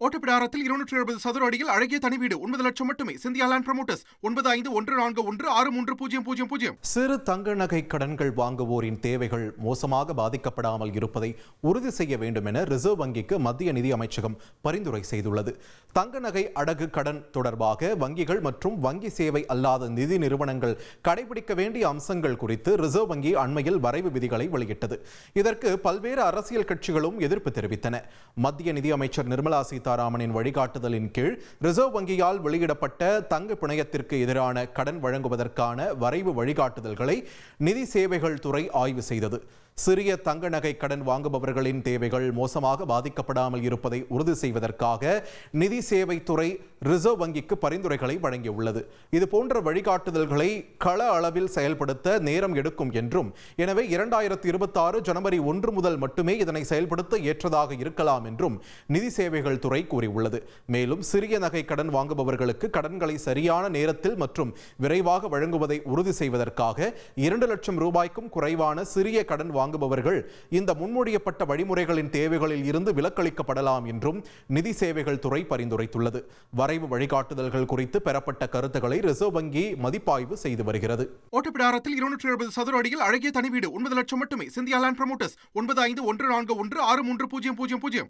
ஓட்டப்பிடாரத்தில் 270 சதுர அடியில் அழகிய தனி வீடு 9 லட்சம் மட்டுமே. Scindia land promoters 9514163000. சிறு தங்க நகை கடன்கள் வாங்குவோரின் தேவைகள் மோசமாக பாதிக்கப்படாமல் இருப்பதை உறுதி செய்ய வேண்டும் என ரிசர்வ் வங்கிக்கு மத்திய நிதி அமைச்சகம் பரிந்துரை செய்துள்ளது. தங்க நகை அடகு கடன் தொடர்பாக வங்கிகள் மற்றும் வங்கி சேவை அல்லாத நிதி நிறுவனங்கள் கடைபிடிக்க வேண்டிய அம்சங்கள் குறித்து ரிசர்வ் வங்கி அண்மையில் வரைவு விதிகளை வெளியிட்டது. இதற்கு பல்வேறு அரசியல் கட்சிகளும் எதிர்ப்பு தெரிவித்தன. மத்திய நிதி அமைச்சர் நிர்மலா சீதாராமனின் வழிகாட்டுதலின் கீழ் ரிசர்வ் வங்கியால் வெளியிடப்பட்ட தங்க பிணையத்திற்கு எதிரான கடன் வழங்குவதற்கான வரைவு வழிகாட்டுதல்களை நிதி சேவைகள் துறை ஆய்வு செய்தது. சிறிய தங்க நகை கடன் வாங்குபவர்களின் தேவைகள் மோசமாக பாதிக்கப்படாமல் இருப்பதை உறுதி செய்வதற்காக நிதி சேவை துறை ரிசர்வ் வங்கிக்கு பரிந்துரைகளை வழங்கியுள்ளது. இதுபோன்ற வழிகாட்டுதல்களை கள அளவில் செயல்படுத்த நேரம் எடுக்கும் என்றும், எனவே 2026 ஜனவரி 1 முதல் மட்டுமே இதனை செயல்படுத்த ஏற்றதாக இருக்கலாம் என்றும் நிதி சேவைகள் துறை கூறியுள்ளது. மேலும் சிறிய நகை கடன் வாங்குபவர்களுக்கு கடன்களை சரியான நேரத்தில் மற்றும் விரைவாக வழங்குவதை உறுதி செய்வதற்காக 2 லட்சம் ரூபாய்க்கும் குறைவான சிறிய கடன் வாங்குபவர்கள் இந்த முன்மொழியப்பட்ட வழிமுறைகளின் தேவைகளில் இருந்து விலக்களிக்கப்படலாம் என்றும் நிதி சேவைகள் துறை பரிந்துரைத்துள்ளது. வரைவு வழிகாட்டுதல்கள் குறித்து பெறப்பட்ட கருத்துக்களை ரிசர்வ் வங்கி மதிப்பாய்வு செய்து வருகிறது. ஓட்டப்பிடாரத்தில் 270 சதுர அடியில் அழகிய தனி வீடு 9 லட்சம் மட்டுமே. Scindia land promoters 9514163000.